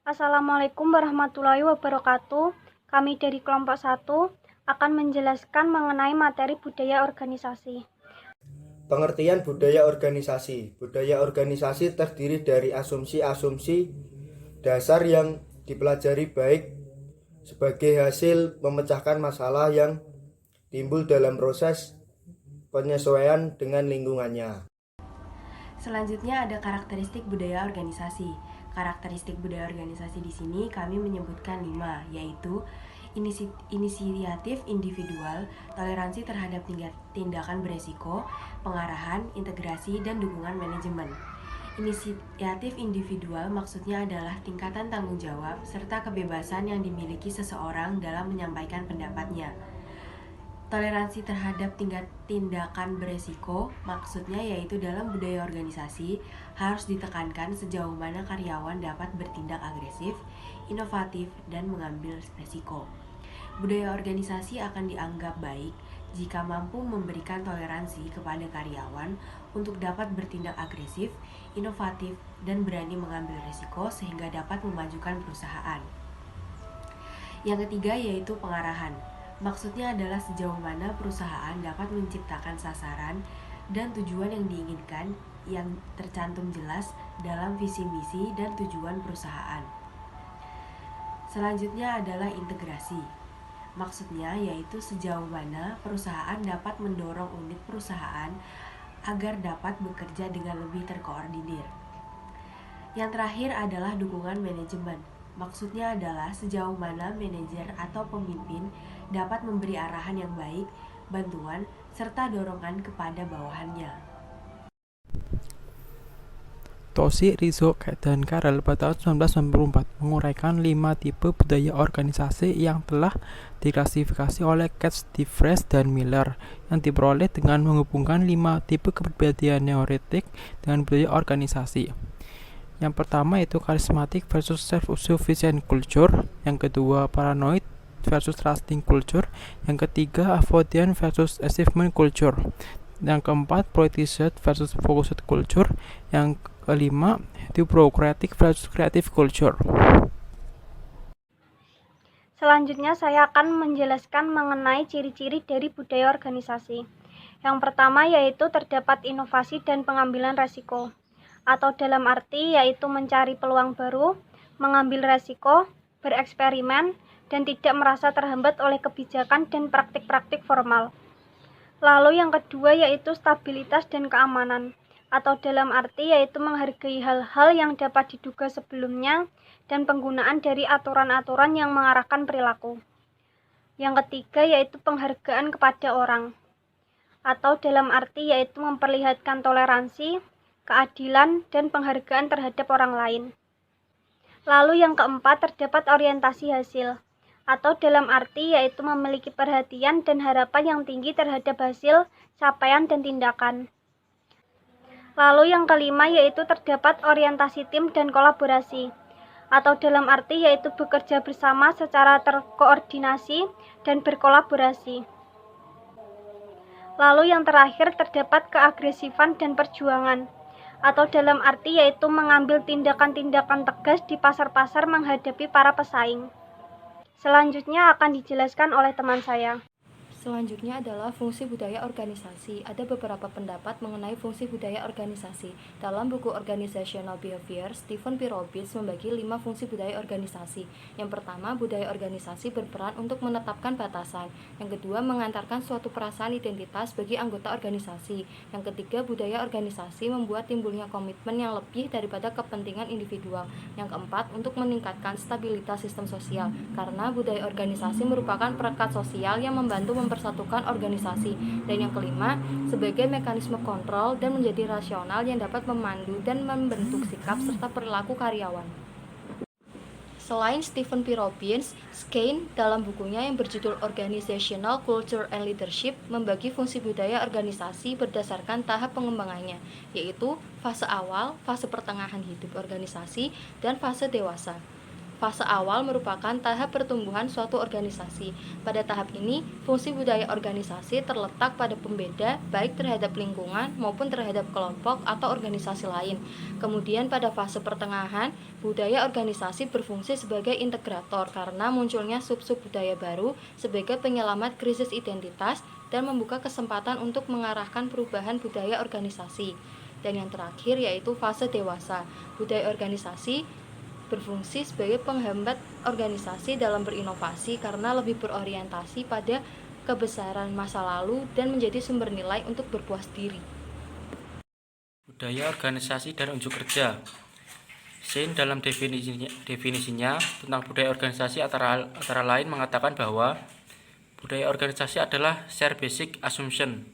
Assalamualaikum warahmatullahi wabarakatuh. Kami dari kelompok 1 akan menjelaskan mengenai materi budaya organisasi. Pengertian budaya organisasi. Budaya organisasi terdiri dari asumsi-asumsi dasar yang dipelajari baik sebagai hasil memecahkan masalah yang timbul dalam proses penyesuaian dengan lingkungannya. Selanjutnya ada karakteristik budaya organisasi. Karakteristik budaya organisasi di sini kami menyebutkan 5, yaitu inisiatif individual, toleransi terhadap tindakan beresiko, pengarahan, integrasi, dan dukungan manajemen. Inisiatif individual maksudnya adalah tingkatan tanggung jawab serta kebebasan yang dimiliki seseorang dalam menyampaikan pendapatnya. Toleransi terhadap tindakan beresiko maksudnya yaitu dalam budaya organisasi harus ditekankan sejauh mana karyawan dapat bertindak agresif, inovatif, dan mengambil resiko. Budaya organisasi akan dianggap baik jika mampu memberikan toleransi kepada karyawan untuk dapat bertindak agresif, inovatif, dan berani mengambil resiko sehingga dapat memajukan perusahaan. Yang ketiga yaitu pengarahan. Maksudnya adalah sejauh mana perusahaan dapat menciptakan sasaran dan tujuan yang diinginkan yang tercantum jelas dalam visi misi dan tujuan perusahaan. Selanjutnya adalah integrasi. Maksudnya yaitu sejauh mana perusahaan dapat mendorong unit perusahaan agar dapat bekerja dengan lebih terkoordinir. Yang terakhir adalah dukungan manajemen. Maksudnya adalah sejauh mana manajer atau pemimpin dapat memberi arahan yang baik, bantuan, serta dorongan kepada bawahannya. Toshi, Rizzo, dan Karel pada tahun 1994 menguraikan 5 tipe budaya organisasi yang telah diklasifikasi oleh Katz, DeFries, dan Miller yang diperoleh dengan menghubungkan 5 tipe kepribadian neurotik dengan budaya organisasi. Yang pertama itu charismatic versus self-sufficient culture, yang kedua paranoid versus trusting culture, yang ketiga avoidant versus achievement culture, yang keempat politicized versus focused culture, yang kelima itu bureaucratic versus creative culture. Selanjutnya saya akan menjelaskan mengenai ciri-ciri dari budaya organisasi. Yang pertama yaitu terdapat inovasi dan pengambilan resiko, atau dalam arti yaitu mencari peluang baru, mengambil resiko, bereksperimen, dan tidak merasa terhambat oleh kebijakan dan praktik-praktik formal. Lalu yang kedua yaitu stabilitas dan keamanan, atau dalam arti yaitu menghargai hal-hal yang dapat diduga sebelumnya dan penggunaan dari aturan-aturan yang mengarahkan perilaku. Yang ketiga yaitu penghargaan kepada orang, atau dalam arti yaitu memperlihatkan toleransi, keadilan, dan penghargaan terhadap orang lain. Lalu yang keempat terdapat orientasi hasil, atau dalam arti yaitu memiliki perhatian dan harapan yang tinggi terhadap hasil, capaian, dan tindakan. Lalu yang kelima yaitu terdapat orientasi tim dan kolaborasi, atau dalam arti yaitu bekerja bersama secara terkoordinasi dan berkolaborasi. Lalu yang terakhir terdapat keagresifan dan perjuangan, atau dalam arti yaitu mengambil tindakan-tindakan tegas di pasar-pasar menghadapi para pesaing. Selanjutnya akan dijelaskan oleh teman saya. Selanjutnya adalah fungsi budaya organisasi. Ada beberapa pendapat mengenai fungsi budaya organisasi. Dalam buku Organizational Behavior, Stephen P. Robbins membagi 5 fungsi budaya organisasi. Yang pertama, budaya organisasi berperan untuk menetapkan batasan. Yang kedua, mengantarkan suatu perasaan identitas bagi anggota organisasi. Yang ketiga, budaya organisasi membuat timbulnya komitmen yang lebih daripada kepentingan individual. Yang keempat, untuk meningkatkan stabilitas sistem sosial, karena budaya organisasi merupakan perekat sosial yang membantu mempersatukan organisasi. Dan yang kelima, sebagai mekanisme kontrol dan menjadi rasional yang dapat memandu dan membentuk sikap serta perilaku karyawan. Selain Stephen P. Robbins, Skene dalam bukunya yang berjudul Organizational Culture and Leadership membagi fungsi budaya organisasi berdasarkan tahap pengembangannya, yaitu fase awal, fase pertengahan hidup organisasi, dan fase dewasa. Fase awal merupakan tahap pertumbuhan suatu organisasi. Pada tahap ini, fungsi budaya organisasi terletak pada pembeda baik terhadap lingkungan maupun terhadap kelompok atau organisasi lain. Kemudian pada fase pertengahan, budaya organisasi berfungsi sebagai integrator karena munculnya sub-sub budaya baru sebagai penyelamat krisis identitas dan membuka kesempatan untuk mengarahkan perubahan budaya organisasi. Dan yang terakhir yaitu fase dewasa. Budaya organisasi berfungsi sebagai penghambat organisasi dalam berinovasi karena lebih berorientasi pada kebesaran masa lalu dan menjadi sumber nilai untuk berpuas diri. Budaya organisasi dan unjuk kerja. Sein dalam definisinya tentang budaya organisasi antara lain mengatakan bahwa budaya organisasi adalah share basic assumption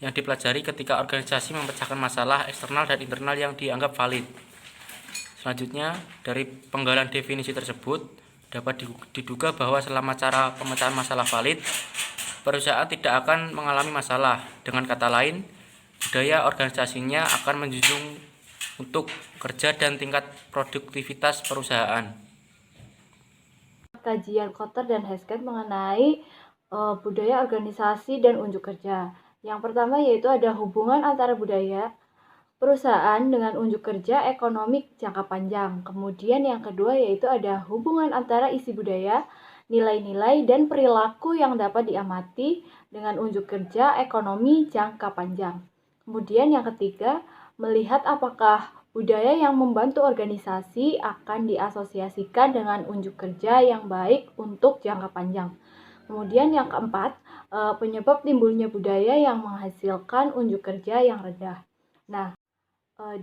yang dipelajari ketika organisasi memecahkan masalah eksternal dan internal yang dianggap valid. Selanjutnya, dari penggalan definisi tersebut dapat diduga bahwa selama cara pemecahan masalah valid, perusahaan tidak akan mengalami masalah. Dengan kata lain, budaya organisasinya akan menjunjung untuk kerja dan tingkat produktivitas perusahaan. Kajian Kotter dan Hesketh mengenai budaya organisasi dan unjuk kerja. Yang pertama yaitu ada hubungan antara budaya perusahaan dengan unjuk kerja ekonomi jangka panjang. Kemudian yang kedua yaitu ada hubungan antara isi budaya, nilai-nilai, dan perilaku yang dapat diamati dengan unjuk kerja ekonomi jangka panjang. Kemudian yang ketiga, melihat apakah budaya yang membantu organisasi akan diasosiasikan dengan unjuk kerja yang baik untuk jangka panjang. Kemudian yang keempat, penyebab timbulnya budaya yang menghasilkan unjuk kerja yang rendah. Nah,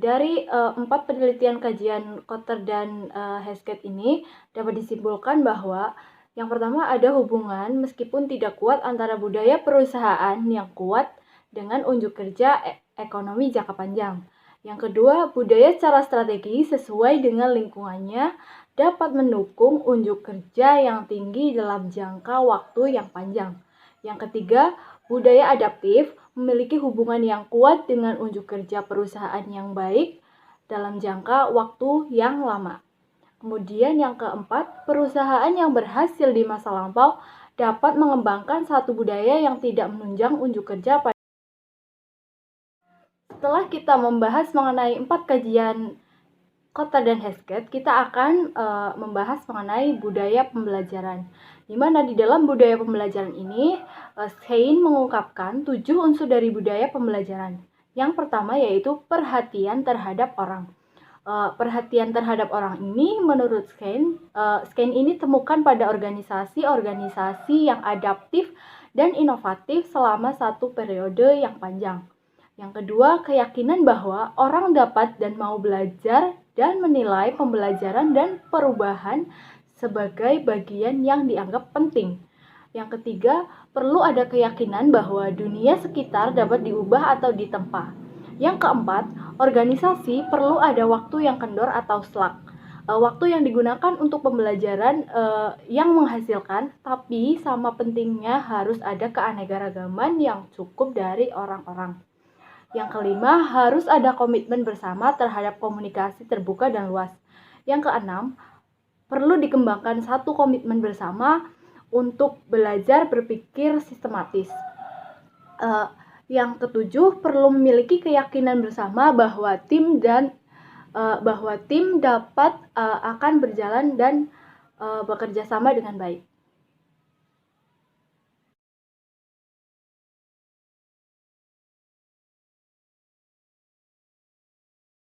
dari 4 penelitian kajian Kotter dan Hesketh ini dapat disimpulkan bahwa yang pertama ada hubungan meskipun tidak kuat antara budaya perusahaan yang kuat dengan unjuk kerja ekonomi jangka panjang. Yang kedua, budaya secara strategi sesuai dengan lingkungannya dapat mendukung unjuk kerja yang tinggi dalam jangka waktu yang panjang. Yang ketiga, budaya adaptif memiliki hubungan yang kuat dengan unjuk kerja perusahaan yang baik dalam jangka waktu yang lama. Kemudian yang keempat, perusahaan yang berhasil di masa lampau dapat mengembangkan satu budaya yang tidak menunjang unjuk kerja pada. Setelah kita membahas mengenai 4 kajian Kotter dan Hesketh, kita akan membahas mengenai budaya pembelajaran. Di mana di dalam budaya pembelajaran ini, Sein mengungkapkan 7 unsur dari budaya pembelajaran. Yang pertama yaitu perhatian terhadap orang. Perhatian terhadap orang ini menurut Sein ini temukan pada organisasi-organisasi yang adaptif dan inovatif selama satu periode yang panjang. Yang kedua, keyakinan bahwa orang dapat dan mau belajar dan menilai pembelajaran dan perubahan sebagai bagian yang dianggap penting. Yang ketiga, perlu ada keyakinan bahwa dunia sekitar dapat diubah atau ditempa. Yang keempat, organisasi perlu ada waktu yang kendor atau slack. Waktu yang digunakan untuk pembelajaran yang menghasilkan, tapi sama pentingnya harus ada keanekaragaman yang cukup dari orang-orang. Yang kelima, harus ada komitmen bersama terhadap komunikasi terbuka dan luas. Yang keenam, perlu dikembangkan satu komitmen bersama untuk belajar berpikir sistematis. Yang ketujuh, perlu memiliki keyakinan bersama bahwa tim dapat akan berjalan dan bekerja sama dengan baik.